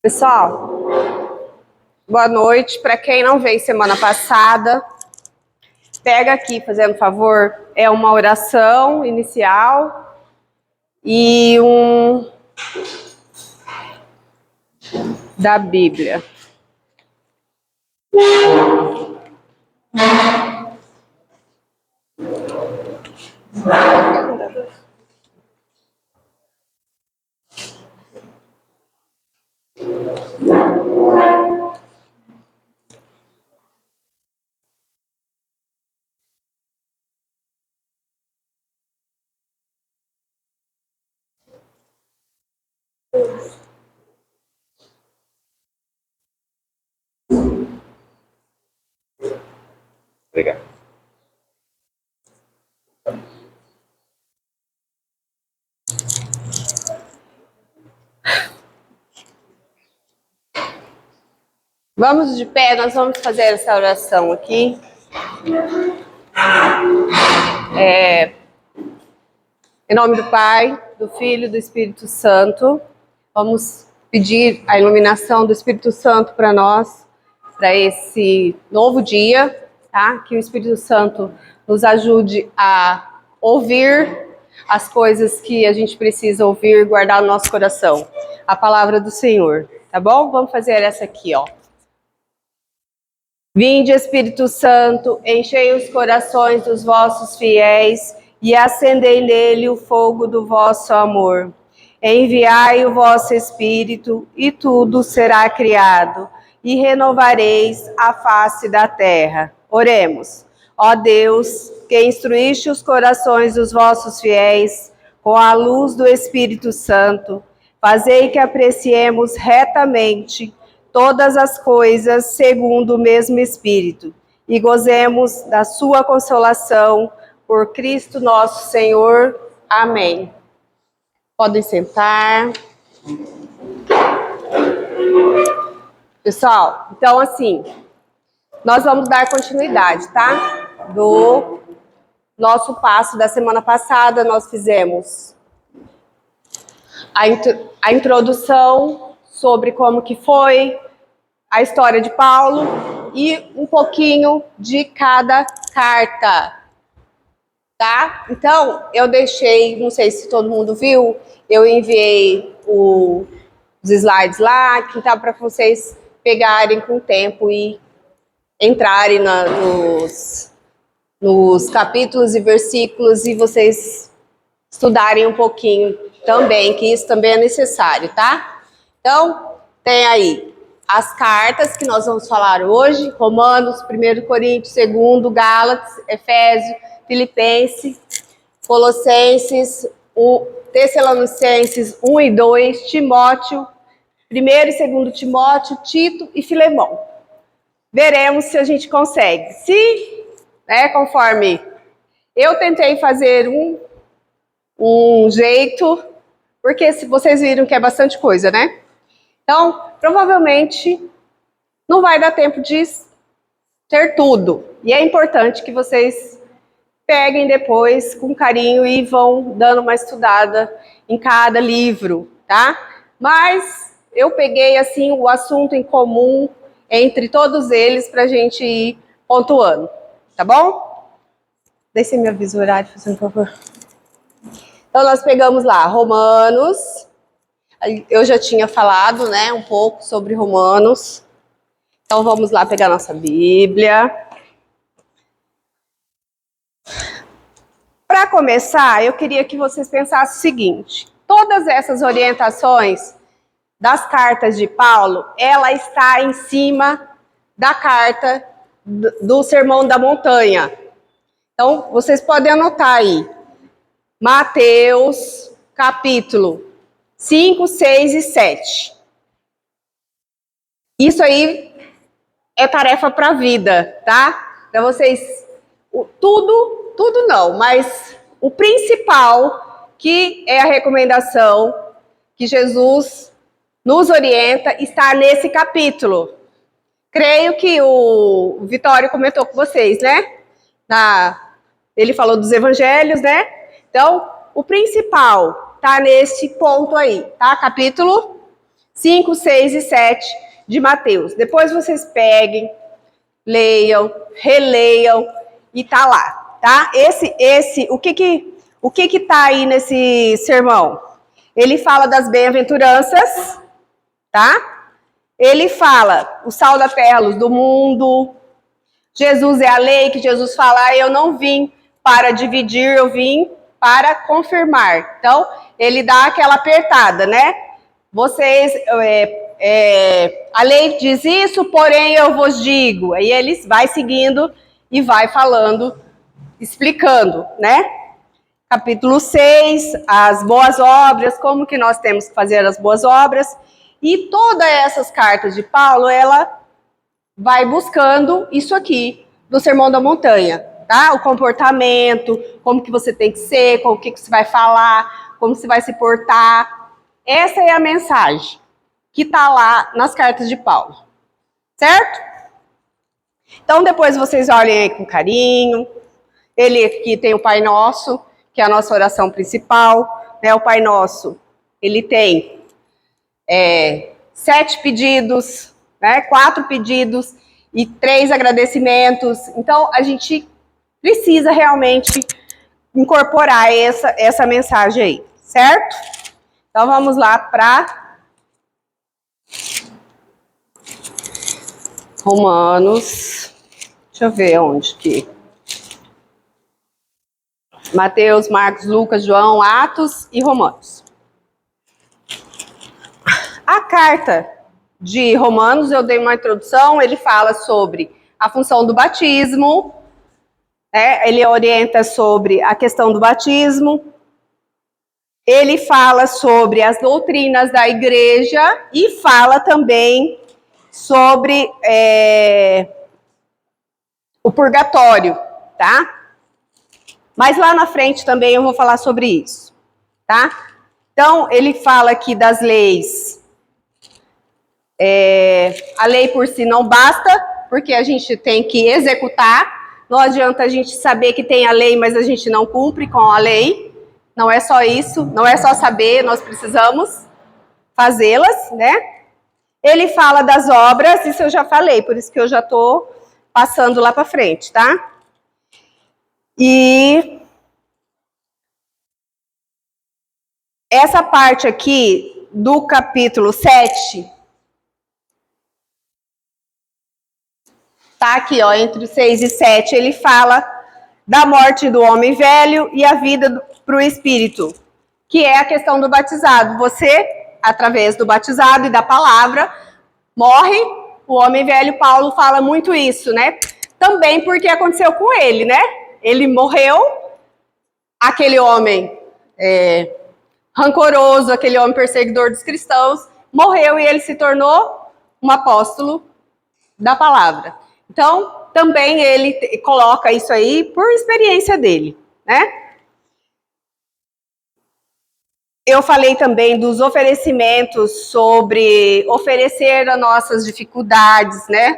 Pessoal, boa noite. Para quem não veio semana passada, pega aqui, fazendo favor, é uma oração inicial e da Bíblia. Obrigado. Vamos de pé, nós vamos fazer essa oração aqui. Em nome do Pai, do Filho e do Espírito Santo, vamos pedir a iluminação do Espírito Santo para nós, para esse novo dia, tá? Que o Espírito Santo nos ajude a ouvir as coisas que a gente precisa ouvir, guardar no nosso coração. A palavra do Senhor, tá bom? Vamos fazer essa aqui, ó. Vinde, Espírito Santo, enchei os corações dos vossos fiéis e acendei nele o fogo do vosso amor. Enviai o vosso Espírito e tudo será criado, e renovareis a face da terra. Oremos. Ó Deus, que instruíste os corações dos vossos fiéis com a luz do Espírito Santo, fazei que apreciemos retamente todas as coisas segundo o mesmo Espírito, e gozemos da sua consolação por Cristo nosso Senhor. Amém. Podem sentar. Pessoal, então assim, nós vamos dar continuidade, tá? Do nosso passo da semana passada, nós fizemos a introdução sobre como que foi a história de Paulo e um pouquinho de cada carta, tá? Então, eu deixei, não sei se todo mundo viu, eu enviei os slides lá, que tá para vocês pegarem com o tempo e entrarem nos capítulos e versículos e vocês estudarem um pouquinho também, que isso também é necessário, tá? Então, tem aí as cartas que nós vamos falar hoje: Romanos, 1 Coríntios, 2 Gálatas, Efésios, Filipenses, Colossenses, Tessalonicenses 1 e 2, Timóteo, 1 e 2 Timóteo, Tito e Filemão. Veremos se a gente consegue. Se, conforme eu tentei fazer um jeito, porque se vocês viram que é bastante coisa, né? Então, provavelmente, não vai dar tempo de ter tudo. E é importante que vocês peguem depois com carinho e vão dando uma estudada em cada livro, tá? Mas eu peguei, assim, o assunto em comum entre todos eles para a gente ir pontuando, tá bom? Deixa eu me avisar o horário, por favor. Então, nós pegamos lá, Romanos. Eu já tinha falado, né, um pouco sobre Romanos. Então, vamos lá pegar nossa Bíblia. Para começar, eu queria que vocês pensassem o seguinte: todas essas orientações das cartas de Paulo, ela está em cima da carta do Sermão da Montanha. Então, vocês podem anotar aí. Mateus, capítulo 5, 6 e 7. Isso aí é tarefa para a vida, tá? Para vocês, tudo não, mas o principal, que é a recomendação que Jesus nos orienta, está nesse capítulo. Creio que o Vitório comentou com vocês, né? Ele falou dos evangelhos, né? Então, o principal tá nesse ponto aí, tá? Capítulo 5, 6 e 7 de Mateus. Depois vocês peguem, leiam, releiam e tá lá, tá? O que tá aí nesse sermão? Ele fala das bem-aventuranças, tá? Ele fala o sal da terra, a luz do mundo. Jesus é a lei, que Jesus fala, eu não vim para dividir, eu vim para confirmar. Então, ele dá aquela apertada, né? Vocês, a lei diz isso, porém eu vos digo. Aí ele vai seguindo e vai falando, explicando, né? Capítulo 6, as boas obras, como que nós temos que fazer as boas obras. E todas essas cartas de Paulo, ela vai buscando isso aqui, do Sermão da Montanha, tá? O comportamento, como que você tem que ser, com o que você vai falar, como você vai se portar. Essa é a mensagem que está lá nas cartas de Paulo, certo? Então, depois vocês olhem aí com carinho. Ele aqui tem o Pai Nosso, que é a nossa oração principal, né? O Pai Nosso, ele tem 7 pedidos, né? 4 pedidos e 3 agradecimentos. Então, a gente precisa realmente incorporar essa mensagem aí, certo? Então, vamos lá para Romanos. Deixa eu ver onde que... Mateus, Marcos, Lucas, João, Atos e Romanos. A carta de Romanos, eu dei uma introdução, ele fala sobre a função do batismo, né? Ele orienta sobre a questão do batismo, ele fala sobre as doutrinas da igreja e fala também sobre o purgatório, tá? Mas lá na frente também eu vou falar sobre isso, tá? Então, ele fala aqui das leis. A lei por si não basta, porque a gente tem que executar. Não adianta a gente saber que tem a lei, mas a gente não cumpre com a lei. Não é só isso, não é só saber, nós precisamos fazê-las, né? Ele fala das obras, isso eu já falei, por isso que eu já estou passando lá para frente, tá? E essa parte aqui do capítulo 7, tá aqui, ó, entre os 6 e 7, ele fala da morte do homem velho e a vida para o espírito, que é a questão do batizado. Você, através do batizado e da palavra, morre o homem velho. Paulo fala muito isso, né? Também porque aconteceu com ele, né? Ele morreu, aquele homem rancoroso, aquele homem perseguidor dos cristãos, morreu e ele se tornou um apóstolo da palavra. Então, também ele coloca isso aí por experiência dele, né? Eu falei também dos oferecimentos, sobre oferecer as nossas dificuldades, né?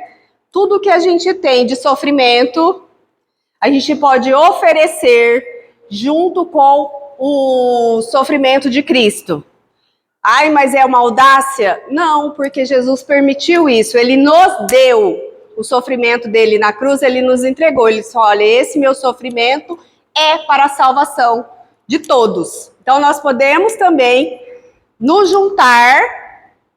Tudo que a gente tem de sofrimento, a gente pode oferecer junto com o sofrimento de Cristo. Ai, mas é uma audácia? Não, porque Jesus permitiu isso. Ele nos deu o sofrimento dele na cruz, ele nos entregou. Ele disse, olha, esse meu sofrimento é para a salvação de todos. Então, nós podemos também nos juntar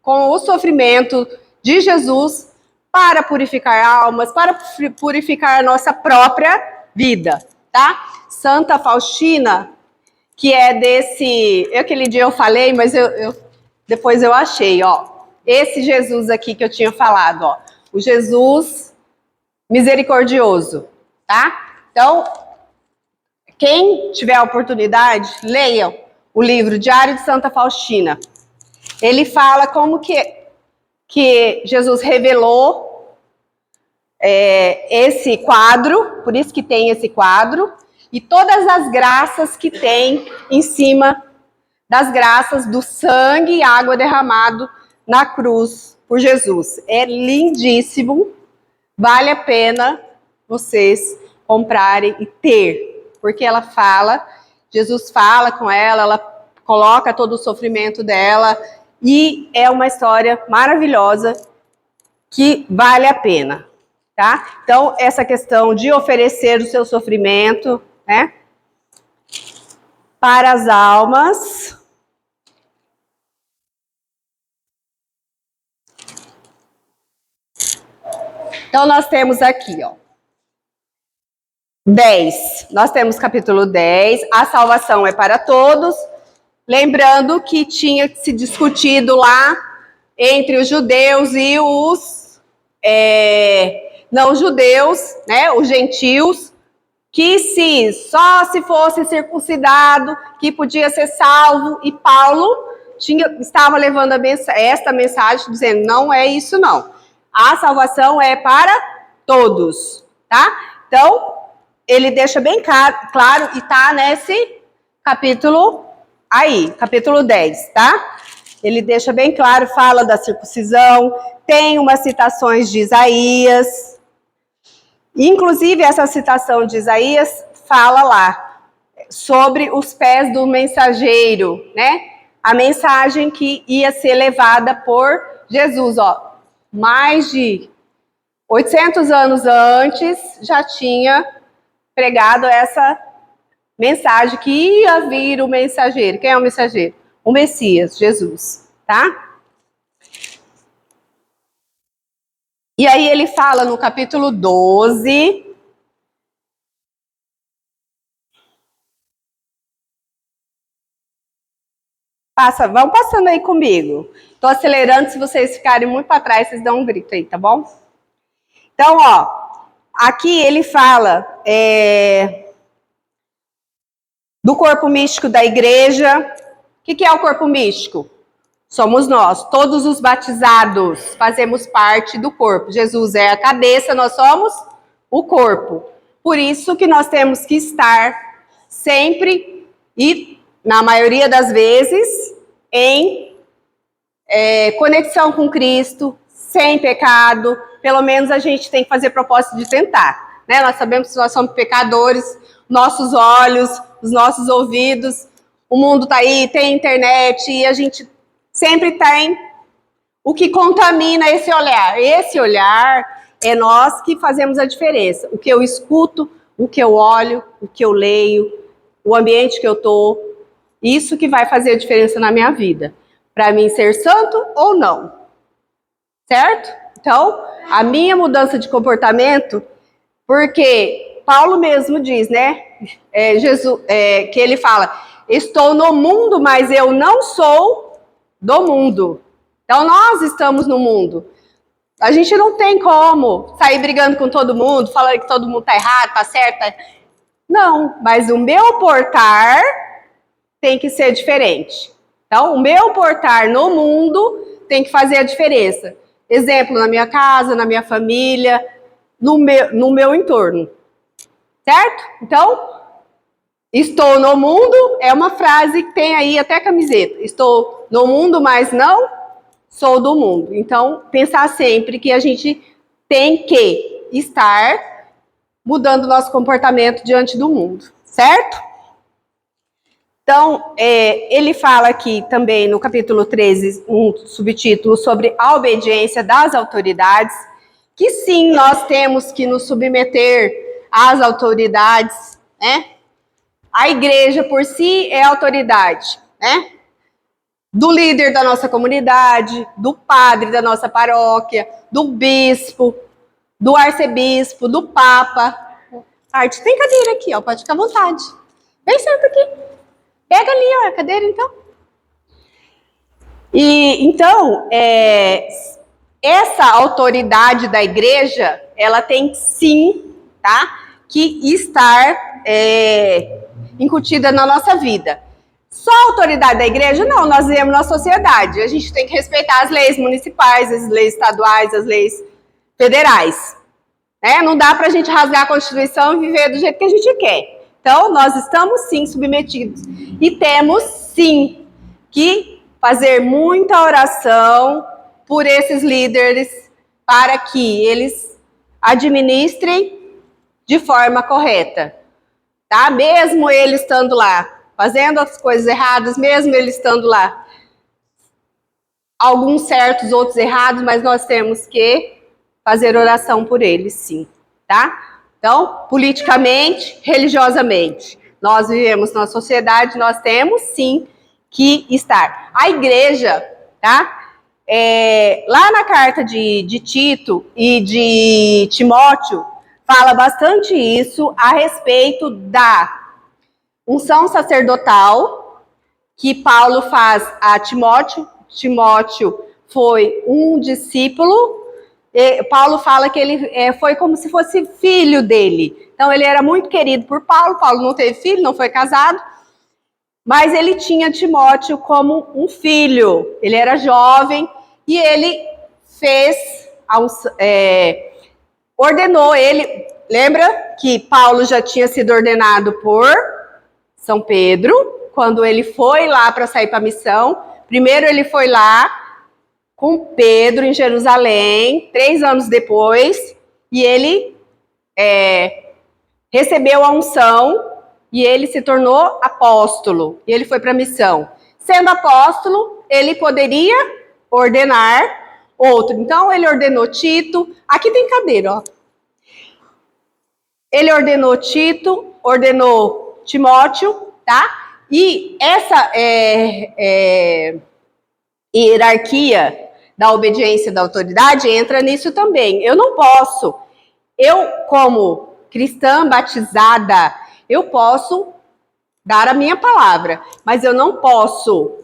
com o sofrimento de Jesus para purificar almas, para purificar a nossa própria vida, tá? Santa Faustina, que é aquele dia eu falei, mas depois eu achei, ó. Esse Jesus aqui que eu tinha falado, ó. O Jesus misericordioso, tá? Então, quem tiver a oportunidade, leiam o livro Diário de Santa Faustina. Ele fala como que Jesus revelou esse quadro, por isso que tem esse quadro, e todas as graças que tem em cima das graças do sangue e água derramado na cruz por Jesus. É lindíssimo, vale a pena vocês comprarem e ter, porque ela fala, Jesus fala com ela coloca todo o sofrimento dela e é uma história maravilhosa que vale a pena, tá? Então, essa questão de oferecer o seu sofrimento, né, para as almas. Então, nós temos aqui, ó, 10. Nós temos capítulo 10, a salvação é para todos. Lembrando que tinha se discutido lá entre os judeus e os não-judeus, né, os gentios, que só se fosse circuncidado, que podia ser salvo, e Paulo estava levando esta mensagem, dizendo, não é isso não. A salvação é para todos, tá? Então, ele deixa bem claro, e está nesse capítulo aí, capítulo 10, tá? Ele deixa bem claro, fala da circuncisão, tem umas citações de Isaías. Inclusive, essa citação de Isaías fala lá sobre os pés do mensageiro, né? A mensagem que ia ser levada por Jesus, ó. Mais de 800 anos antes, já tinha pregado essa mensagem que ia vir o mensageiro. Quem é o mensageiro? O Messias, Jesus, tá? E aí ele fala no capítulo 12... Vão passando aí comigo. Tô acelerando, se vocês ficarem muito para trás, vocês dão um grito aí, tá bom? Então, ó, aqui ele fala do corpo místico da igreja. O que é o corpo místico? Somos nós, todos os batizados, fazemos parte do corpo. Jesus é a cabeça, nós somos o corpo. Por isso que nós temos que estar sempre e, na maioria das vezes, em conexão com Cristo, sem pecado. Pelo menos a gente tem que fazer propósito de tentar, né? Nós sabemos que nós somos pecadores, nossos olhos, os nossos ouvidos, o mundo tá aí, tem internet, e a gente sempre tem o que contamina esse olhar. Esse olhar é nós que fazemos a diferença. O que eu escuto, o que eu olho, o que eu leio, o ambiente que eu tô, isso que vai fazer a diferença na minha vida. Para mim ser santo ou não. Certo? Então, a minha mudança de comportamento, porque Paulo mesmo diz, né? Que ele fala, estou no mundo, mas eu não sou do mundo. Então, nós estamos no mundo. A gente não tem como sair brigando com todo mundo, falando que todo mundo tá errado, tá certo. Não, mas o meu portar tem que ser diferente. Então, o meu portar no mundo tem que fazer a diferença. Exemplo, na minha casa, na minha família, no meu entorno. Certo? Então, estou no mundo é uma frase que tem aí até camiseta. Estou no mundo, mas não sou do mundo. Então, pensar sempre que a gente tem que estar mudando o nosso comportamento diante do mundo. Certo? Então, ele fala aqui também no capítulo 13, um subtítulo sobre a obediência das autoridades, que sim, nós temos que nos submeter às autoridades, né? A igreja por si é autoridade, né? Do líder da nossa comunidade, do padre da nossa paróquia, do bispo, do arcebispo, do papa. Arte, tem cadeira aqui, ó, pode ficar à vontade. Vem, senta aqui. Pega ali, ó, a cadeira, então. E, então, essa autoridade da igreja, ela tem sim, tá, que estar incutida na nossa vida. Só a autoridade da igreja? Não, nós vivemos na sociedade. A gente tem que respeitar as leis municipais, as leis estaduais, as leis federais. Não dá pra gente rasgar a Constituição e viver do jeito que a gente quer. Então, nós estamos sim submetidos e temos sim que fazer muita oração por esses líderes para que eles administrem de forma correta, tá? Mesmo eles estando lá fazendo as coisas erradas, mesmo eles estando lá alguns certos, outros errados, mas nós temos que fazer oração por eles, sim, tá? Então, politicamente, religiosamente, nós vivemos numa sociedade, nós temos, sim, que estar. A igreja, tá? Lá na carta de Tito e de Timóteo, fala bastante isso a respeito da unção sacerdotal que Paulo faz a Timóteo. Timóteo foi um discípulo. Paulo fala que ele foi como se fosse filho dele. Então, ele era muito querido por Paulo. Paulo não teve filho, não foi casado. Mas ele tinha Timóteo como um filho. Ele era jovem e ele ordenou ele. Lembra que Paulo já tinha sido ordenado por São Pedro, quando ele foi lá para sair para a missão. Primeiro ele foi lá com Pedro em Jerusalém, 3 anos depois, e ele recebeu a unção e ele se tornou apóstolo. E ele foi para a missão. Sendo apóstolo, ele poderia ordenar outro. Então, ele ordenou Tito. Aqui tem cadeira, ó. Ele ordenou Tito, ordenou Timóteo, tá? E essa hierarquia da obediência da autoridade entra nisso também. Eu não posso, como cristã batizada, eu posso dar a minha palavra, mas eu não posso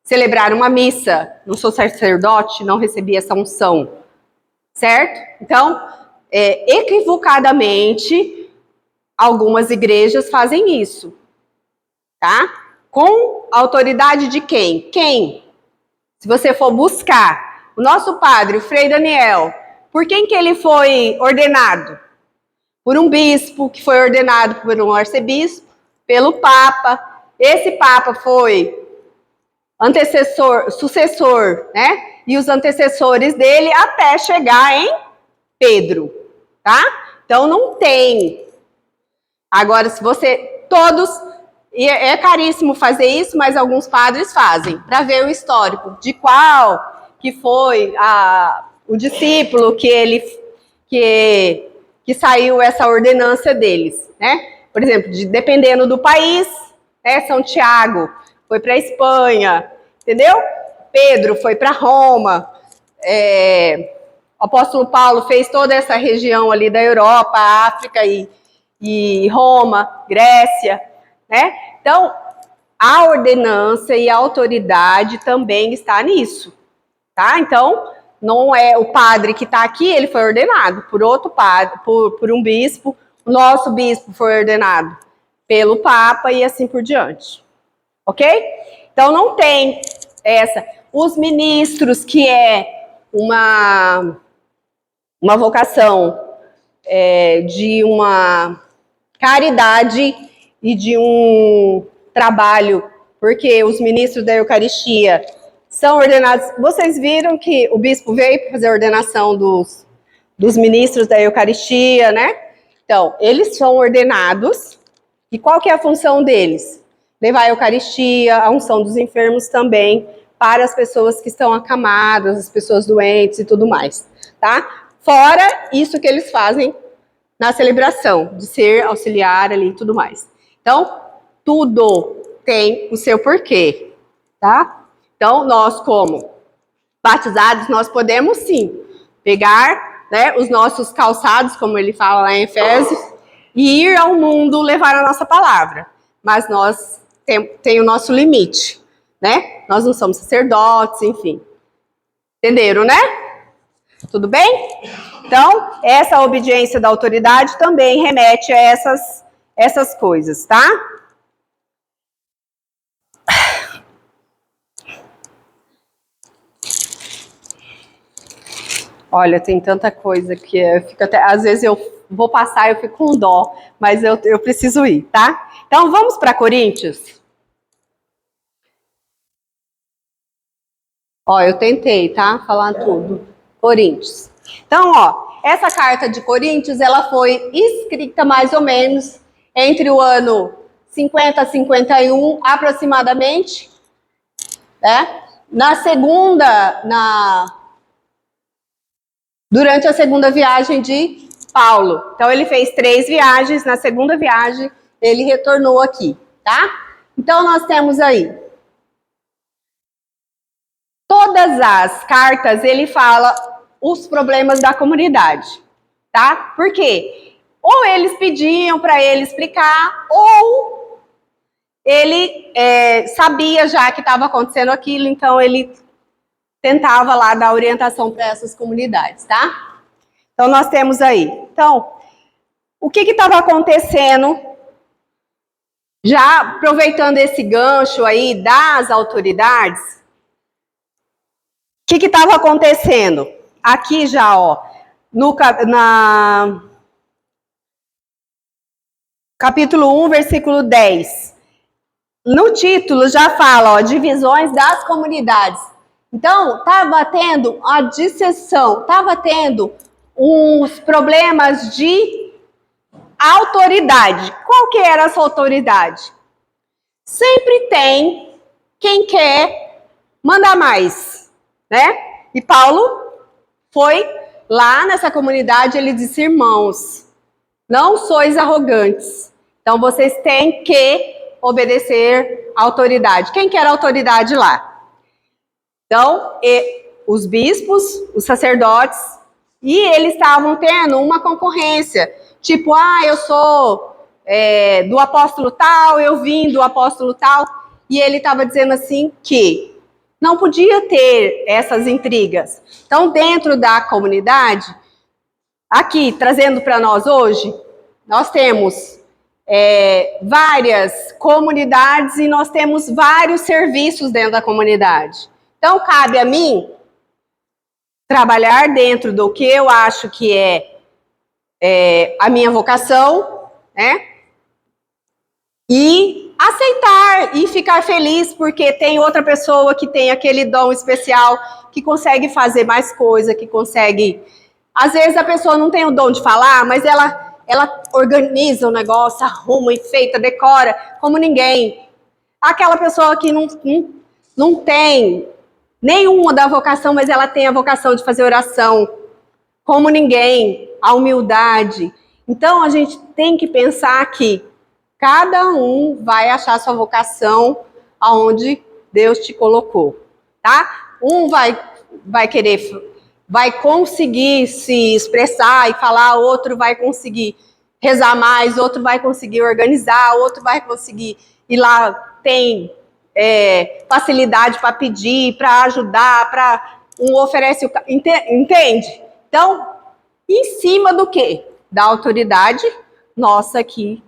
celebrar uma missa. Não sou sacerdote, não recebi essa unção, certo? Então, equivocadamente, algumas igrejas fazem isso, tá? Com a autoridade de quem? Quem? Se você for buscar o nosso padre, o Frei Daniel, por quem que ele foi ordenado? Por um bispo, que foi ordenado por um arcebispo, pelo Papa. Esse Papa foi sucessor, né? E os antecessores dele até chegar em Pedro, tá? Então não tem. Agora, se você e é caríssimo fazer isso, mas alguns padres fazem, para ver o histórico de qual que foi o discípulo que saiu essa ordenança deles, né? Por exemplo, dependendo do país, né? São Tiago foi para a Espanha, entendeu? Pedro foi para Roma. O apóstolo Paulo fez toda essa região ali da Europa, África e Roma, Grécia, né? Então, a ordenança e a autoridade também está nisso, tá? Então, não é o padre que está aqui, ele foi ordenado por outro padre, por um bispo. O nosso bispo foi ordenado pelo Papa e assim por diante, ok? Então, não tem os ministros, que é uma vocação de uma caridade e de um trabalho, porque os ministros da Eucaristia são ordenados. Vocês viram que o bispo veio para fazer a ordenação dos ministros da Eucaristia, né? Então, eles são ordenados. E qual que é a função deles? Levar a Eucaristia, a unção dos enfermos também, para as pessoas que estão acamadas, as pessoas doentes e tudo mais, tá? Fora isso que eles fazem na celebração, de ser auxiliar ali e tudo mais. Então, tudo tem o seu porquê, tá? Então, nós como batizados, nós podemos sim pegar, né, os nossos calçados, como ele fala lá em Efésios, e ir ao mundo levar a nossa palavra. Mas nós tem o nosso limite, né? Nós não somos sacerdotes, enfim. Entenderam, né? Tudo bem? Então, essa obediência da autoridade também remete a essas coisas, tá? Olha, tem tanta coisa que eu fico às vezes eu vou passar e eu fico com dó, mas eu preciso ir, tá? Então, vamos para Coríntios? Ó, eu tentei, tá? Falar tudo. Coríntios. Então, ó, essa carta de Coríntios, ela foi escrita mais ou menos entre o ano 50 a 51, aproximadamente, né? durante a segunda viagem de Paulo. Então, ele fez 3 viagens, na segunda viagem, ele retornou aqui, tá? Então, nós temos aí, todas as cartas, ele fala os problemas da comunidade, tá? Por quê? Ou eles pediam para ele explicar, ou ele sabia já que estava acontecendo aquilo, então ele tentava lá dar orientação para essas comunidades, tá? Então, nós temos aí. Então, o que estava acontecendo? Já aproveitando esse gancho aí das autoridades, o que estava acontecendo? Aqui já, ó, capítulo 1, versículo 10. No título já fala, ó, divisões das comunidades. Então, estava tendo a disseção, estava tendo uns problemas de autoridade. Qual que era essa autoridade? Sempre tem quem quer mandar mais, né? E Paulo foi lá nessa comunidade, ele disse, irmãos, não sois arrogantes. Então, vocês têm que obedecer à autoridade. Quem que era a autoridade lá? Então, os bispos, os sacerdotes, e eles estavam tendo uma concorrência. Tipo, eu sou do apóstolo tal, eu vim do apóstolo tal. E ele estava dizendo assim que não podia ter essas intrigas. Então, dentro da comunidade, aqui, trazendo para nós hoje, nós temos várias comunidades e nós temos vários serviços dentro da comunidade. Então, cabe a mim trabalhar dentro do que eu acho que é a minha vocação, né? E aceitar e ficar feliz porque tem outra pessoa que tem aquele dom especial, que consegue fazer mais coisa, que consegue... Às vezes a pessoa não tem o dom de falar, mas ela organiza o negócio, arruma, enfeita, decora, como ninguém. Aquela pessoa que não tem nenhuma da vocação, mas ela tem a vocação de fazer oração, como ninguém, a humildade. Então, a gente tem que pensar que cada um vai achar sua vocação aonde Deus te colocou, tá? Um vai querer, vai conseguir se expressar e falar, outro vai conseguir rezar mais, outro vai conseguir organizar, outro vai conseguir ir lá, tem facilidade para pedir, para ajudar, para um oferece o... Entende? Então, em cima do quê? Da autoridade nossa aqui,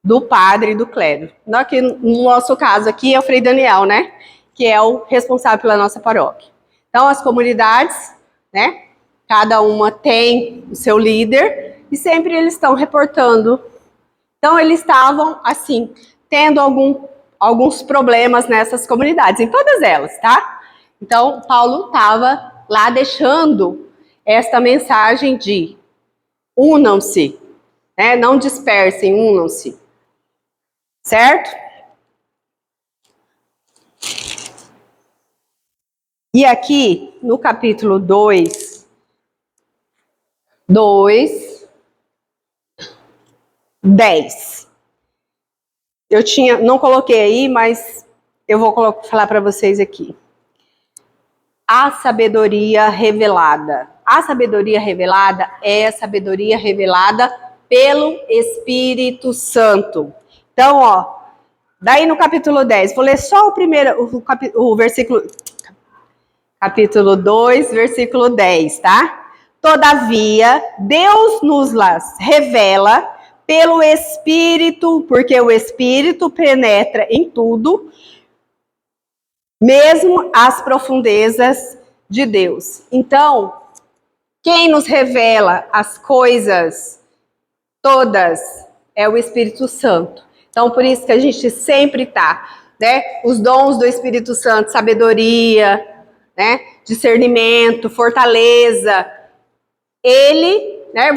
do padre e do clero. Aqui, no nosso caso aqui é o Frei Daniel, né? Que é o responsável pela nossa paróquia. Então, as comunidades, né? Cada uma tem o seu líder e sempre eles estão reportando. Então, eles estavam, assim, tendo alguns problemas nessas comunidades, em todas elas, tá? Então, Paulo estava lá deixando esta mensagem de unam-se, né? Não dispersem, unam-se. Certo? E aqui, no capítulo 2, 10. Eu não coloquei aí, mas eu vou falar para vocês aqui. A sabedoria revelada. A sabedoria revelada é a sabedoria revelada pelo Espírito Santo. Então, ó, daí no capítulo 10, vou ler só o versículo, capítulo 2, versículo 10, tá? Todavia, Deus nos las revela pelo Espírito, porque o Espírito penetra em tudo, mesmo as profundezas de Deus. Então, quem nos revela as coisas todas é o Espírito Santo. Então, por isso que a gente sempre tá, né? Os dons do Espírito Santo, sabedoria, né? Discernimento, fortaleza. Ele, né?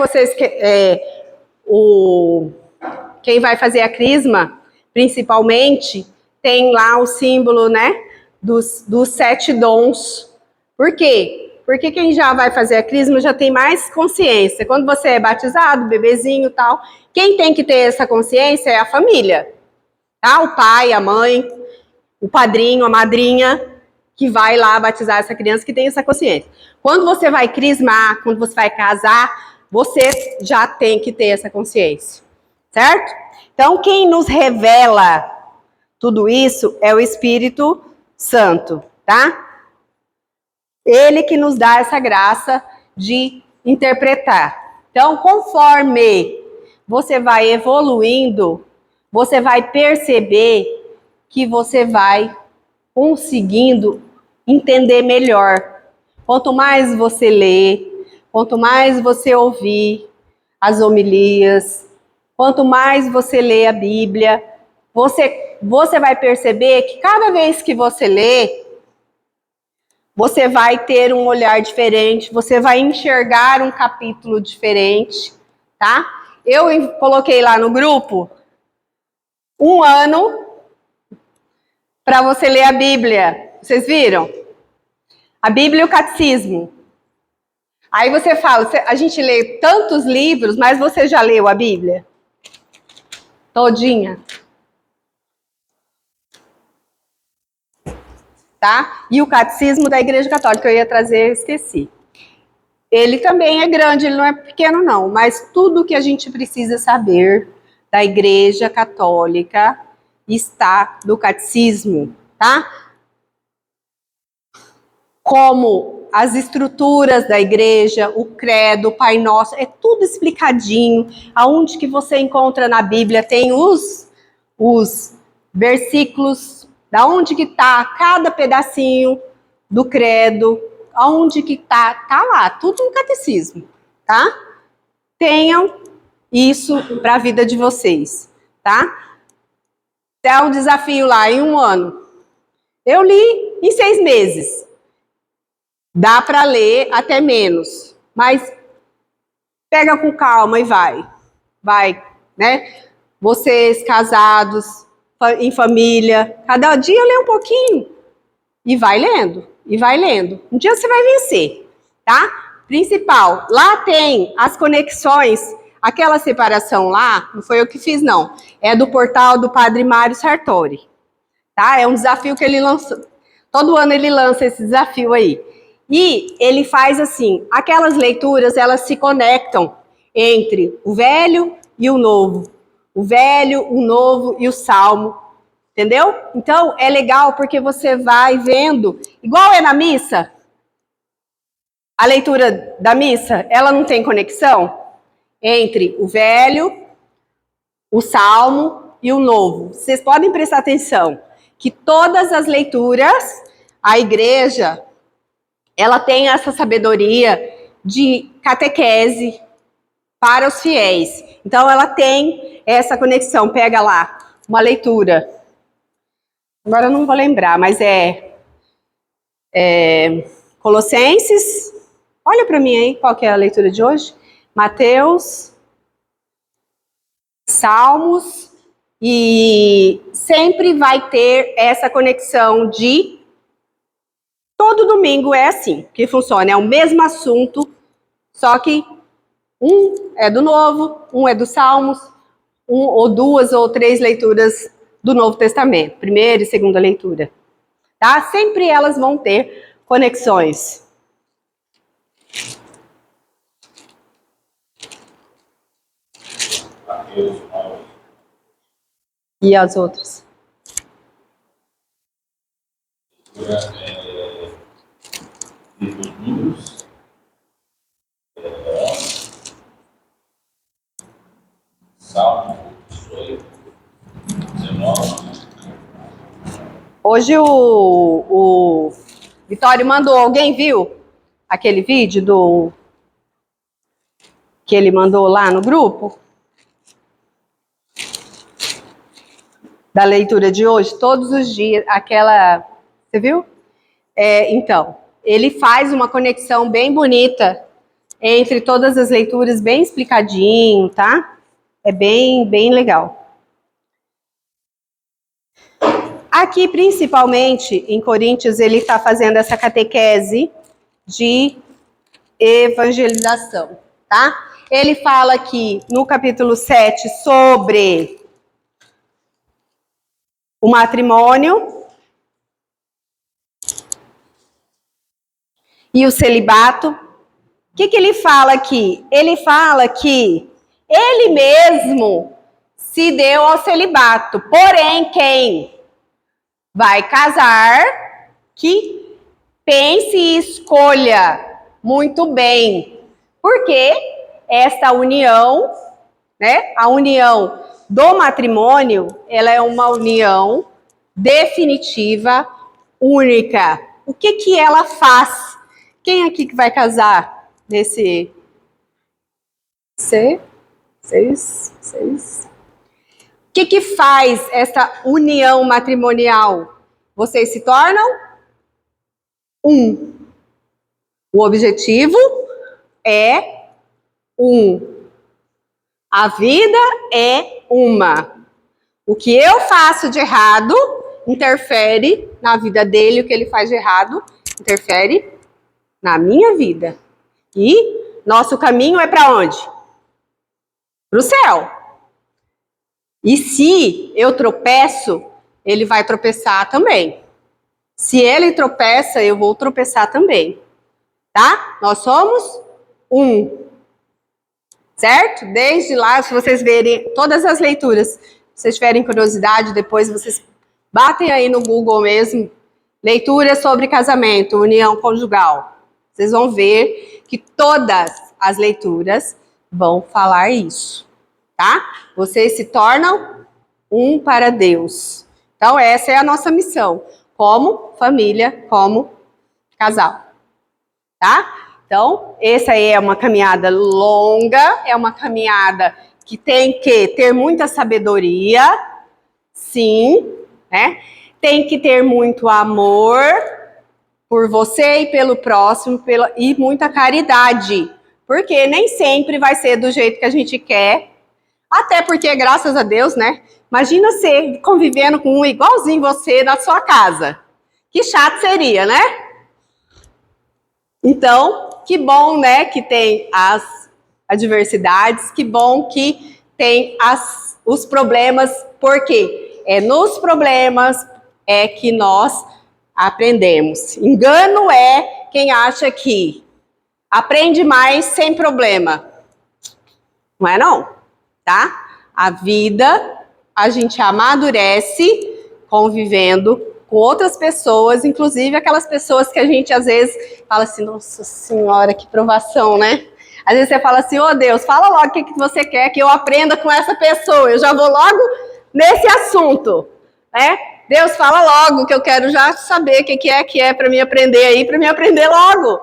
Quem vai fazer a crisma, principalmente, tem lá o símbolo, né? dos 7 dons. Por quê? Porque quem já vai fazer a crisma já tem mais consciência. Quando você é batizado, bebezinho e tal, quem tem que ter essa consciência é a família. Tá? O pai, a mãe, o padrinho, a madrinha, que vai lá batizar essa criança, que tem essa consciência. Quando você vai crismar, quando você vai casar, você já tem que ter essa consciência. Certo? Então, quem nos revela tudo isso é o Espírito Santo, tá? Ele que nos dá essa graça de interpretar. Então, conforme você vai evoluindo, você vai perceber que você vai conseguindo entender melhor. Quanto mais você lê, quanto mais você ouvir as homilias, quanto mais você lê a Bíblia, você vai perceber que cada vez que você lê, você vai ter um olhar diferente, você vai enxergar um capítulo diferente, tá? Eu coloquei lá no grupo 1 ano para você ler a Bíblia. Vocês viram? A Bíblia e o Catecismo. Aí você fala, a gente lê tantos livros, mas você já leu a Bíblia? Todinha? Tá? E o Catecismo da Igreja Católica, eu ia trazer, esqueci. Ele também é grande, ele não é pequeno não, mas tudo que a gente precisa saber da Igreja Católica está no Catecismo, tá? Como as estruturas da igreja, o credo, o Pai Nosso, é tudo explicadinho. Aonde que você encontra na Bíblia tem os versículos, da onde que tá cada pedacinho do credo, aonde que tá lá, tudo no catecismo, tá? Tenham isso para a vida de vocês, tá? Dá um desafio lá em 1 ano. Eu li em 6 meses. Dá para ler até menos, mas pega com calma e vai, né? Vocês casados, em família, cada dia lê um pouquinho e vai lendo, e vai lendo. Um dia você vai vencer, tá? Principal, lá tem as conexões, aquela separação lá, não foi eu que fiz não, é do portal do Padre Mário Sartori, tá? É um desafio que ele lançou, todo ano ele lança esse desafio aí. E ele faz assim, aquelas leituras, elas se conectam entre o velho e o novo. O velho, o novo e o salmo. Entendeu? Então, é legal porque você vai vendo, igual é na missa, a leitura da missa, ela não tem conexão entre o velho, o salmo e o novo. Vocês podem prestar atenção que todas as leituras, a igreja, ela tem essa sabedoria de catequese para os fiéis. Então, ela tem essa conexão. Pega lá uma leitura. Agora eu não vou lembrar, mas é Colossenses. Olha para mim aí, qual que é a leitura de hoje? Mateus, Salmos, e sempre vai ter essa conexão de todo domingo é assim que funciona, é o mesmo assunto, só que um é do Novo, um é dos Salmos, ou 2 ou 3 leituras do Novo Testamento, primeira e segunda leitura. Tá? Sempre elas vão ter conexões. E as outras? Salmo 18, 19. Hoje o Vitório mandou, alguém viu aquele vídeo que ele mandou lá no grupo? Da leitura de hoje, todos os dias, aquela, você viu? Então, ele faz uma conexão bem bonita entre todas as leituras, bem explicadinho, tá? É bem legal. Aqui, principalmente, em Coríntios, ele está fazendo essa catequese de evangelização, tá? Ele fala aqui no capítulo 7 sobre o matrimônio e o celibato. O que ele fala aqui? Ele fala que ele mesmo se deu ao celibato, porém quem vai casar, que pense e escolha muito bem, porque esta união, né, a união do matrimônio, ela é uma união definitiva, única. O que ela faz? Quem aqui que vai casar nesse... Seis. O que faz essa união matrimonial? Vocês se tornam um. O objetivo é um. A vida é uma. O que eu faço de errado interfere na vida dele, o que ele faz de errado interfere na minha vida. E nosso caminho é para onde? Para o céu. E se eu tropeço, ele vai tropeçar também. Se ele tropeça, eu vou tropeçar também. Tá? Nós somos um. Certo? Desde lá, se vocês verem todas as leituras, se vocês tiverem curiosidade, depois vocês batem aí no Google mesmo, leituras sobre casamento, união conjugal. Vocês vão ver que todas as leituras vão falar isso, tá? Vocês se tornam um para Deus. Então, essa é a nossa missão, como família, como casal, tá? Então, essa aí é uma caminhada longa, é uma caminhada que tem que ter muita sabedoria, sim, né? Tem que ter muito amor por você e pelo próximo, e muita caridade, porque nem sempre vai ser do jeito que a gente quer, até porque, graças a Deus, né? Imagina você convivendo com um igualzinho você na sua casa. Que chato seria, né? Então, que bom, né, que tem as adversidades, que bom que tem os problemas, porque é nos problemas é que nós aprendemos. Engano é quem acha que aprende mais sem problema. Não é não, tá? A vida, a gente amadurece convivendo com outras pessoas, inclusive aquelas pessoas que a gente às vezes fala assim, nossa senhora, que provação, né? Às vezes você fala assim, ô Deus, fala logo o que você quer que eu aprenda com essa pessoa. Eu já vou logo nesse assunto, né? Deus, fala logo que eu quero já saber o que é para me aprender aí, para me aprender logo.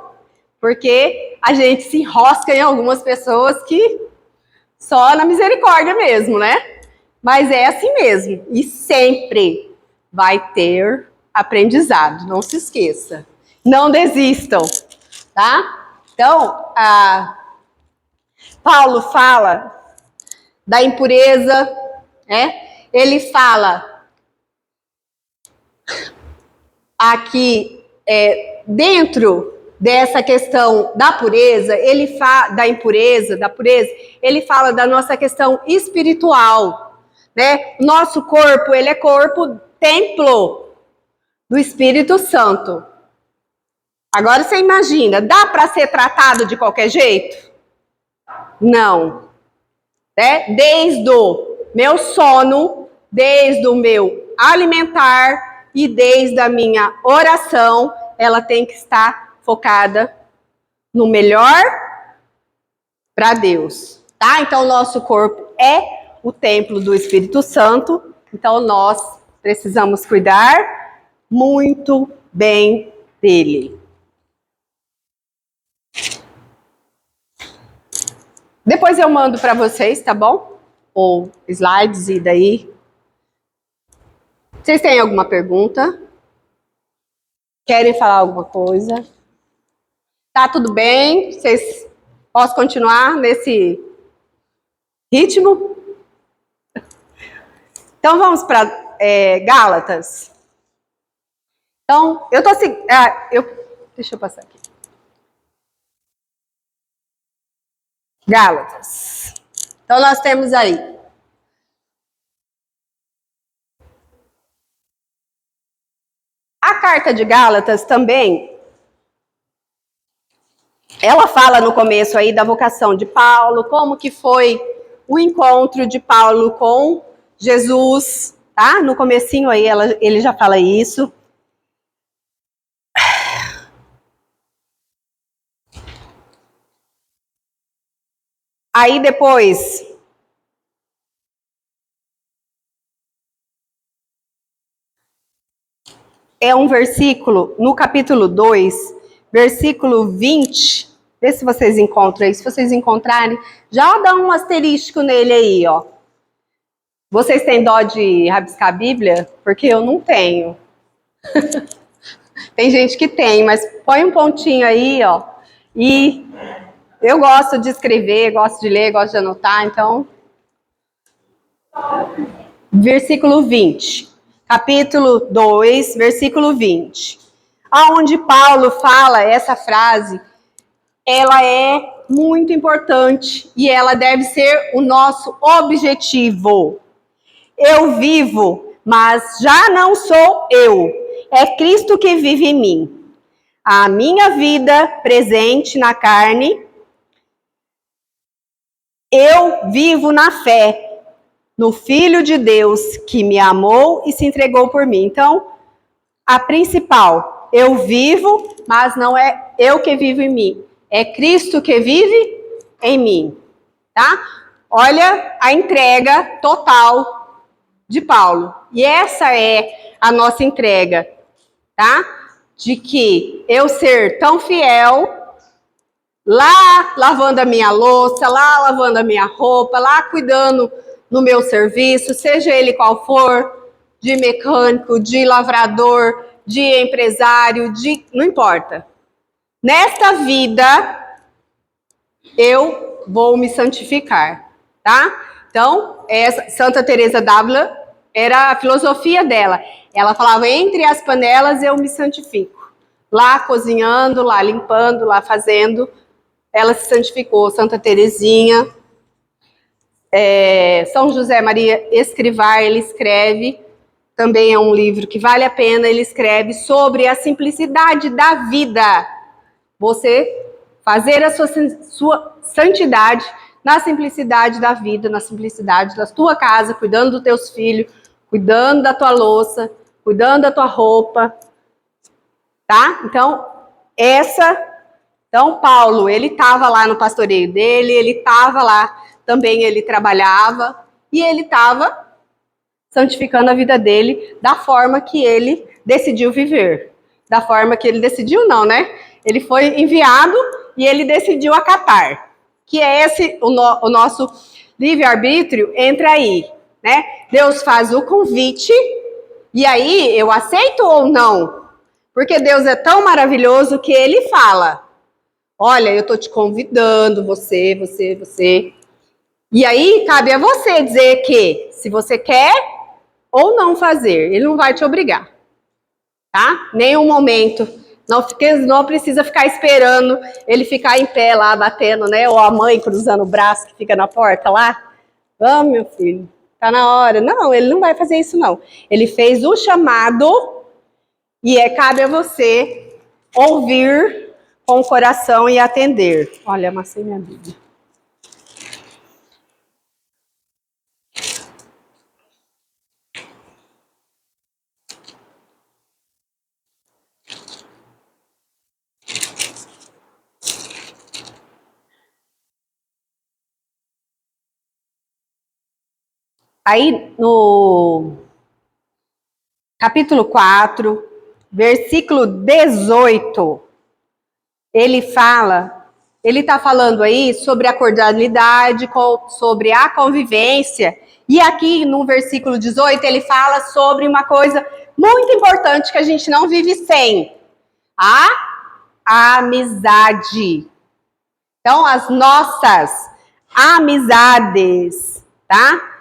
Porque a gente se enrosca em algumas pessoas que só na misericórdia mesmo, né? Mas é assim mesmo. E sempre vai ter aprendizado, não se esqueça. Não desistam, tá? Então, Paulo fala da impureza, né? Ele fala aqui, dentro dessa questão da pureza, da pureza, ele fala da nossa questão espiritual, né? Nosso corpo, ele é corpo templo do Espírito Santo. Agora você imagina, dá para ser tratado de qualquer jeito? Não. Né? Desde o meu sono, desde o meu alimentar e desde a minha oração, ela tem que estar focada no melhor para Deus, tá? Então, o nosso corpo é o templo do Espírito Santo, então nós precisamos cuidar muito bem dele. Depois eu mando para vocês, tá bom? Ou slides e daí. Vocês têm alguma pergunta? Querem falar alguma coisa? Tá tudo bem? Vocês posso continuar nesse ritmo? Então vamos para Gálatas. Então, eu tô assim, deixa eu passar aqui. Gálatas. Então, nós temos aí a carta de Gálatas também, ela fala no começo aí da vocação de Paulo, como que foi o encontro de Paulo com Jesus, tá? No comecinho aí ele já fala isso. Aí depois é um versículo, no capítulo 2, versículo 20, vê se vocês encontram aí, se vocês encontrarem, já dá um asterístico nele aí, ó. Vocês têm dó de rabiscar a Bíblia? Porque eu não tenho. Tem gente que tem, mas põe um pontinho aí, ó, e eu gosto de escrever, gosto de ler, gosto de anotar, então... Versículo 20. Capítulo 2, versículo 20. Aonde Paulo fala essa frase, ela é muito importante e ela deve ser o nosso objetivo. Eu vivo, mas já não sou eu. É Cristo que vive em mim. A minha vida presente na carne, eu vivo na fé no Filho de Deus que me amou e se entregou por mim. Então, a principal, eu vivo, mas não é eu que vivo em mim, é Cristo que vive em mim, tá? Olha a entrega total de Paulo. E essa é a nossa entrega, tá? De que eu ser tão fiel, lá lavando a minha louça, lá lavando a minha roupa, lá cuidando no meu serviço, seja ele qual for, de mecânico, de lavrador, de empresário, não importa. Nesta vida, eu vou me santificar, tá? Então, Santa Teresa d'Ávila era a filosofia dela. Ela falava, entre as panelas eu me santifico. Lá cozinhando, lá limpando, lá fazendo, ela se santificou. Santa Teresinha, São José Maria Escrivá, ele escreve, também é um livro que vale a pena, ele escreve sobre a simplicidade da vida. Você fazer a sua santidade na simplicidade da vida, na simplicidade da tua casa, cuidando dos teus filhos, cuidando da tua louça, cuidando da tua roupa, tá? Então, Paulo, ele estava lá no pastoreio dele, ele estava lá, também ele trabalhava, e ele estava santificando a vida dele da forma que ele decidiu viver. Da forma que ele decidiu, não, né? Ele foi enviado e ele decidiu acatar. Que é esse, o nosso livre-arbítrio entra aí, né? Deus faz o convite, e aí eu aceito ou não? Porque Deus é tão maravilhoso que ele fala, olha, eu estou te convidando, você. E aí, cabe a você dizer que, se você quer ou não fazer, ele não vai te obrigar, tá? Nenhum momento. Não precisa ficar esperando ele ficar em pé lá, batendo, né? Ou a mãe cruzando o braço que fica na porta lá. Vamos, meu filho, tá na hora. Não, ele não vai fazer isso, não. Ele fez o chamado e cabe a você ouvir com o coração e atender. Olha, amassei minha Bíblia. Aí, no capítulo 4, versículo 18, ele está falando aí sobre a cordialidade, sobre a convivência, e aqui no versículo 18 ele fala sobre uma coisa muito importante que a gente não vive sem, a amizade. Então, as nossas amizades, tá?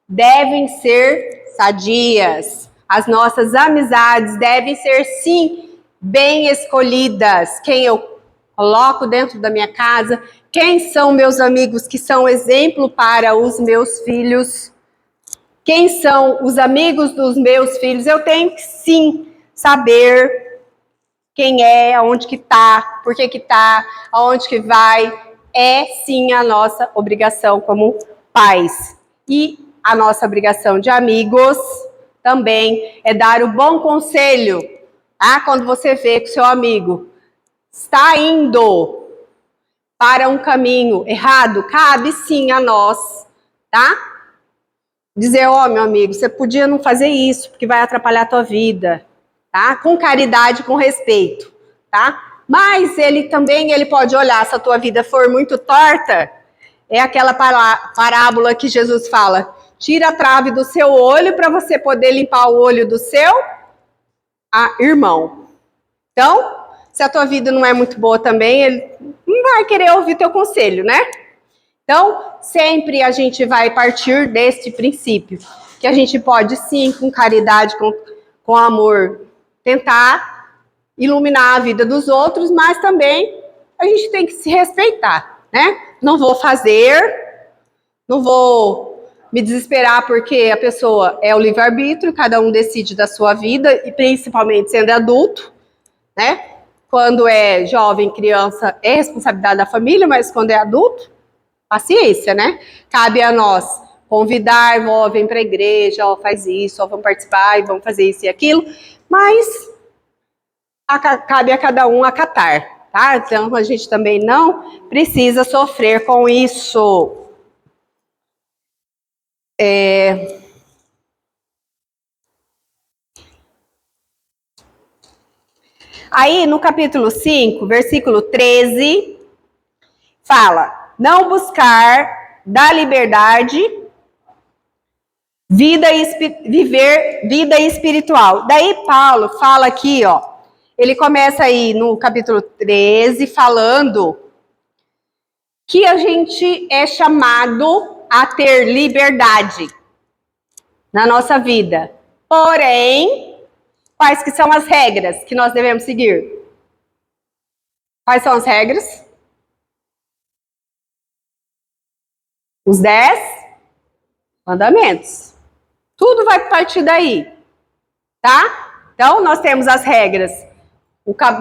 Devem ser sadias, As nossas amizades devem ser, sim, bem escolhidas. Quem eu coloco dentro da minha casa, quem são meus amigos que são exemplo para os meus filhos, quem são os amigos dos meus filhos, eu tenho que, sim, saber quem é, aonde que tá, por que que tá, aonde que vai. É, sim, a nossa obrigação como pais. E a nossa obrigação de amigos também é dar o bom conselho. Ah, quando você vê que o seu amigo está indo para um caminho errado, cabe sim a nós, tá? Dizer, ó, meu amigo, você podia não fazer isso, porque vai atrapalhar a tua vida, tá? Com caridade, com respeito, tá? Mas ele pode olhar, se a tua vida for muito torta, é aquela parábola que Jesus fala, tira a trave do seu olho para você poder limpar o olho do seu irmão. Então, se a tua vida não é muito boa também, ele não vai querer ouvir teu conselho, né? Então, sempre a gente vai partir deste princípio, que a gente pode sim, com caridade, com amor, tentar iluminar a vida dos outros, mas também a gente tem que se respeitar, né? Não vou me desesperar porque a pessoa é o livre-arbítrio, cada um decide da sua vida, e principalmente sendo adulto, né? Quando é jovem, criança, é responsabilidade da família, mas quando é adulto, paciência, né? Cabe a nós convidar, ó, vem para a igreja, ó, faz isso, ó, vamos participar, e vamos fazer isso e aquilo, mas cabe a cada um acatar, tá? Então, a gente também não precisa sofrer com isso. Aí, no capítulo 5, versículo 13, fala, não buscar da liberdade viver vida espiritual. Daí Paulo fala aqui, ó, ele começa aí no capítulo 13 falando que a gente é chamado a ter liberdade na nossa vida. Porém, quais que são as regras que nós devemos seguir? Quais são as regras? Os 10 mandamentos. Tudo vai partir daí, tá? Então, nós temos as regras,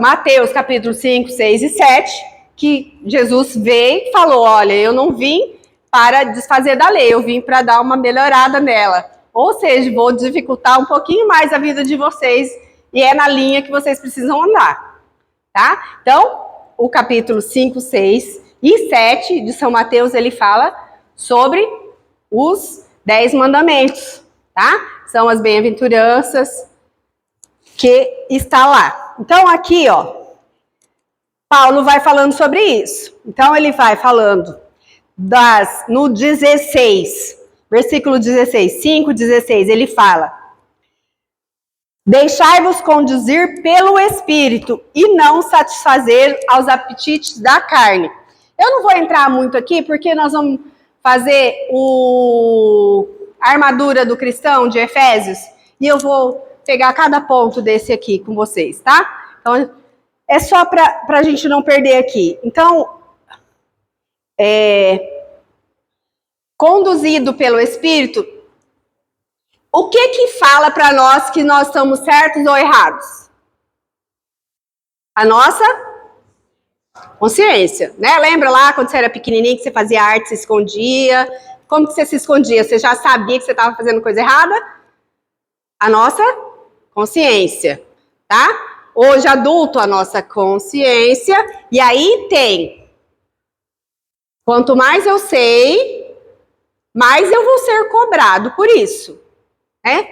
Mateus capítulo 5, 6 e 7, que Jesus veio e falou, olha, eu não vim para desfazer da lei, eu vim para dar uma melhorada nela. Ou seja, vou dificultar um pouquinho mais a vida de vocês, e é na linha que vocês precisam andar, tá? Então, o capítulo 5, 6 e 7 de São Mateus, ele fala sobre os 10 mandamentos, tá? São as bem-aventuranças que está lá. Então, aqui, ó, Paulo vai falando sobre isso. Então, ele vai falando no 16, versículo 16, 5, 16, ele fala, deixai-vos conduzir pelo Espírito e não satisfazer aos apetites da carne. Eu não vou entrar muito aqui, porque nós vamos fazer a armadura do cristão de Efésios, e eu vou pegar cada ponto desse aqui com vocês, tá? Então, é só para a gente não perder aqui. Então, conduzido pelo Espírito, o que fala para nós que nós estamos certos ou errados? A nossa consciência, né? Lembra lá quando você era pequenininho que você fazia arte, se escondia? Como que você se escondia? Você já sabia que você estava fazendo coisa errada? A nossa consciência, tá? Hoje, adulto, a nossa consciência. E aí tem, quanto mais eu sei, mais eu vou ser cobrado por isso, né?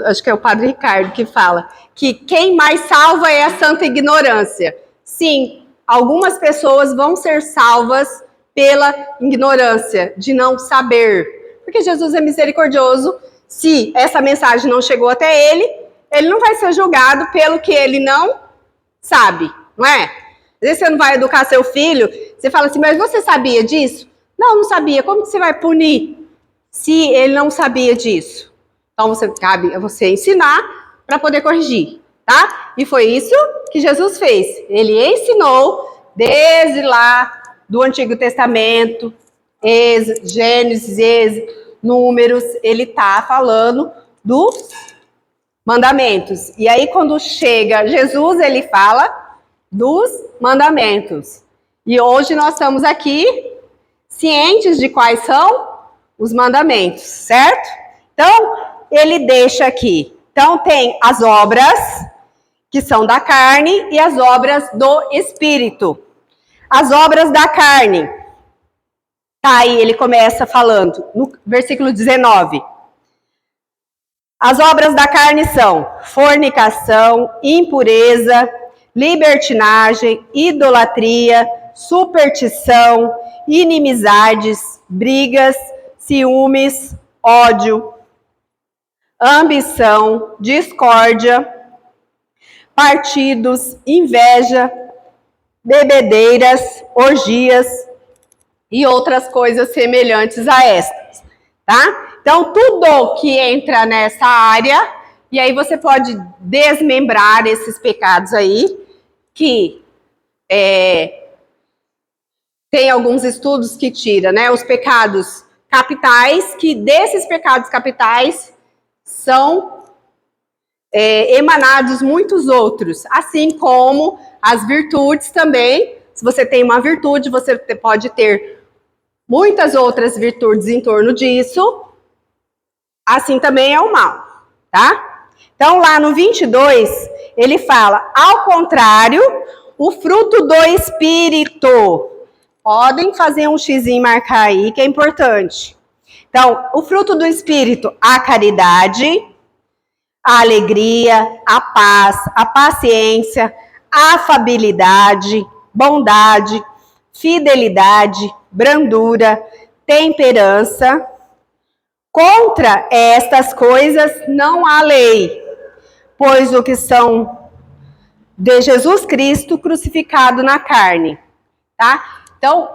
Acho que é o Padre Ricardo que fala que quem mais salva é a santa ignorância. Sim, algumas pessoas vão ser salvas pela ignorância, de não saber. Porque Jesus é misericordioso. Se essa mensagem não chegou até ele não vai ser julgado pelo que ele não sabe, não é? Às vezes você não vai educar seu filho, você fala assim, mas você sabia disso? Não sabia. Como que você vai punir se ele não sabia disso? Então, cabe a você ensinar para poder corrigir, tá? E foi isso que Jesus fez. Ele ensinou desde lá do Antigo Testamento, Gênesis, Êxodo, Números, ele tá falando dos mandamentos. E aí, quando chega Jesus, ele fala dos mandamentos. E hoje nós estamos aqui cientes de quais são os mandamentos, certo? Então, ele deixa aqui. Então, tem as obras que são da carne e as obras do Espírito. As obras da carne. Tá aí, ele começa falando no versículo 19. As obras da carne são fornicação, impureza, libertinagem, idolatria, superstição, inimizades, brigas, ciúmes, ódio, ambição, discórdia, partidos, inveja, bebedeiras, orgias e outras coisas semelhantes a estas, tá? Então, tudo que entra nessa área, e aí você pode desmembrar esses pecados aí, que tem alguns estudos que tiram, né? Os pecados capitais, que desses pecados capitais são emanados muitos outros, assim como as virtudes também. Se você tem uma virtude, você pode ter muitas outras virtudes em torno disso. Assim também é o mal, tá? Então, lá no 22, ele fala, ao contrário, o fruto do Espírito. Podem fazer um xizinho e marcar aí, que é importante. Então, o fruto do Espírito, a caridade, a alegria, a paz, a paciência, a afabilidade, bondade, fidelidade, brandura, temperança. Contra estas coisas não há lei, pois o que são de Jesus Cristo crucificado na carne, tá? Então,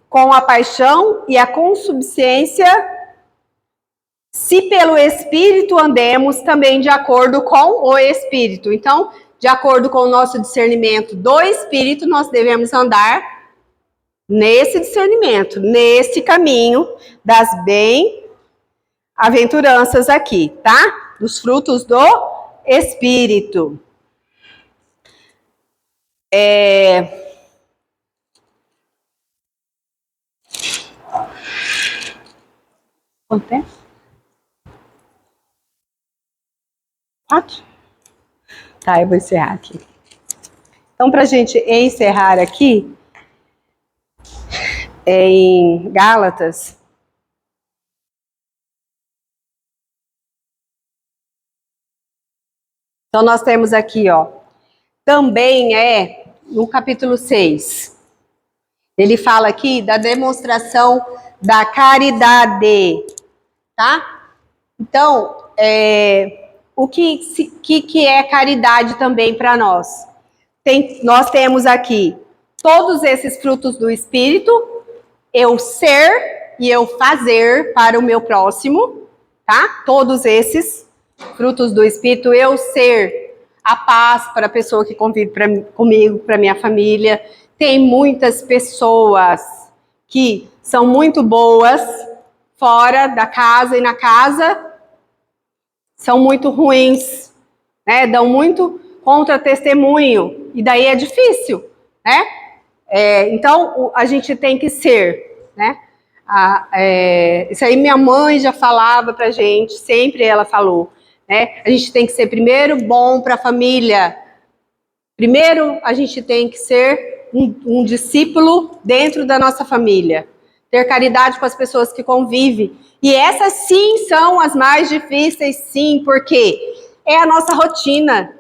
com a paixão e a consubstância, se pelo Espírito andemos também de acordo com o Espírito. Então, de acordo com o nosso discernimento do Espírito, nós devemos andar nesse discernimento, nesse caminho das bem-aventuranças aqui, tá? Dos frutos do Espírito. Quanto tempo? 4? Tá, eu vou encerrar aqui. Então, para a gente encerrar aqui, em Gálatas, então nós temos aqui, ó, também no capítulo 6, ele fala aqui da demonstração da caridade, tá? Então, o que é caridade também para nós? Nós temos aqui todos esses frutos do Espírito, eu ser e eu fazer para o meu próximo, tá? Todos esses frutos do Espírito, eu ser a paz para a pessoa que convive comigo, para minha família. Tem muitas pessoas que são muito boas fora da casa e na casa são muito ruins, né? Dão muito contra-testemunho e daí é difícil, né? Então, a gente tem que ser, né? Isso aí minha mãe já falava pra gente, sempre ela falou, né? A gente tem que ser primeiro bom para a família. Primeiro, a gente tem que ser um discípulo dentro da nossa família. Ter caridade com as pessoas que convivem. E essas sim são as mais difíceis, sim, porque é a nossa rotina,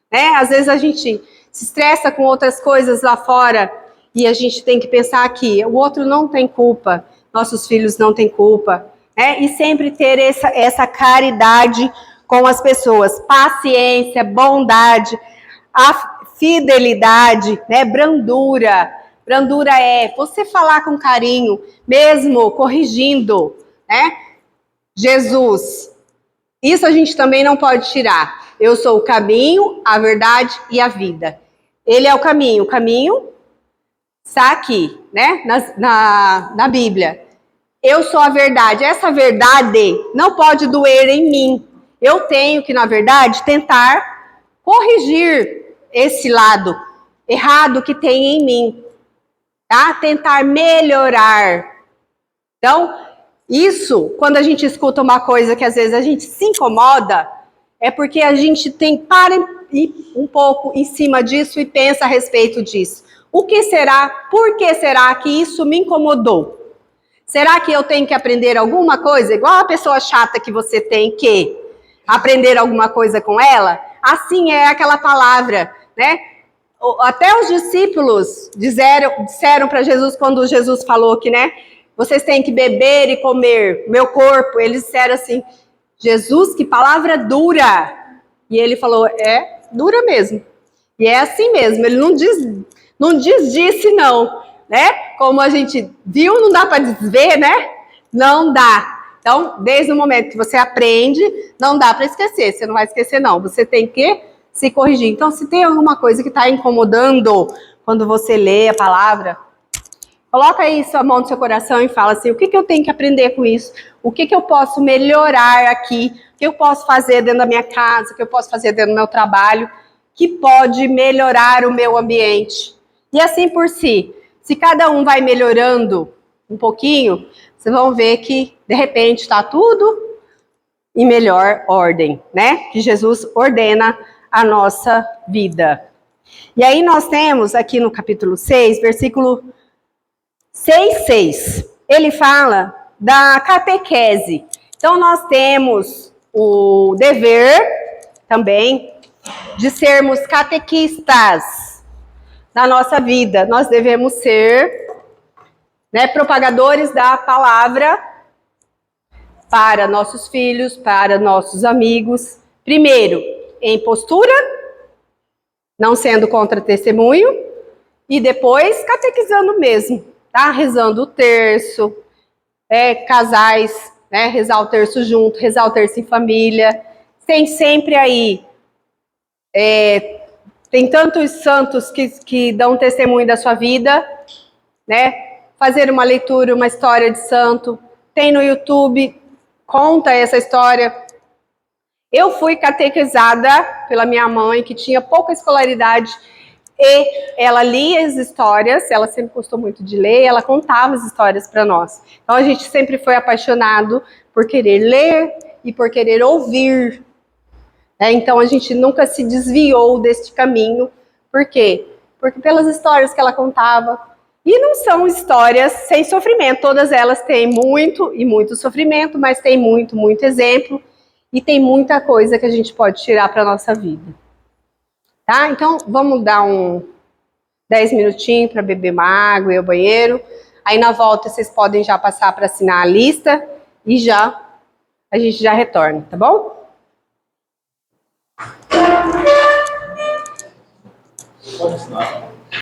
né? Às vezes a gente se estressa com outras coisas lá fora e a gente tem que pensar que o outro não tem culpa, nossos filhos não têm culpa, né? E sempre ter essa caridade com as pessoas, paciência, bondade, a fidelidade, né? Brandura. Brandura é você falar com carinho, mesmo corrigindo, né? Jesus Isso a gente também não pode tirar. Eu sou o caminho, a verdade e a vida. Ele é o caminho está aqui, né, na Bíblia. Eu sou a verdade. Essa verdade não pode doer em mim. Eu tenho que, na verdade, tentar corrigir esse lado errado que tem em mim, tá? Tentar melhorar. Então, isso, quando a gente escuta uma coisa que às vezes a gente se incomoda, é porque a gente para um pouco em cima disso e pensa a respeito disso. O que será? Por que será que isso me incomodou? Será que eu tenho que aprender alguma coisa? Igual a pessoa chata que você tem que aprender alguma coisa com ela? Assim é aquela palavra, né? Até os discípulos disseram para Jesus, quando Jesus falou que, né? Vocês têm que beber e comer meu corpo. Eles disseram assim, Jesus, que palavra dura. E ele falou, dura mesmo. E é assim mesmo, ele não disse não, né? Como a gente viu, não dá para desver, né? Não dá. Então, desde o momento que você aprende, não dá para esquecer. Você não vai esquecer, não. Você tem que se corrigir. Então, se tem alguma coisa que está incomodando quando você lê a palavra, coloca aí sua mão no seu coração e fala assim, o que eu tenho que aprender com isso? O que eu posso melhorar aqui? O que eu posso fazer dentro da minha casa? O que eu posso fazer dentro do meu trabalho? Que pode melhorar o meu ambiente? E assim por si. Se cada um vai melhorando um pouquinho, vocês vão ver que, de repente, está tudo em melhor ordem, né? Que Jesus ordena a nossa vida. E aí nós temos aqui no capítulo 6, versículo 6:6. Ele fala da catequese. Então nós temos o dever também de sermos catequistas na nossa vida. Nós devemos ser, né, propagadores da palavra para nossos filhos, para nossos amigos. Primeiro, em postura, não sendo contra-testemunho, e depois catequizando mesmo, tá? Rezando o terço, casais, né, rezar o terço junto, rezar o terço em família. Tem sempre aí, tem tantos santos que dão testemunho da sua vida, né? Fazer uma leitura, uma história de santo. Tem no YouTube, conta essa história. Eu fui catequizada pela minha mãe, que tinha pouca escolaridade, e ela lia as histórias, ela sempre gostou muito de ler, ela contava as histórias para nós. Então a gente sempre foi apaixonado por querer ler e por querer ouvir. Então a gente nunca se desviou deste caminho. Por quê? Porque pelas histórias que ela contava. E não são histórias sem sofrimento, todas elas têm muito e muito sofrimento, mas tem muito, muito exemplo e tem muita coisa que a gente pode tirar para a nossa vida. Tá? Então, vamos dar 10 minutinhos para beber uma água e ir ao banheiro. Aí, na volta, vocês podem já passar para assinar a lista e a gente já retorna, tá bom? Pode assinar.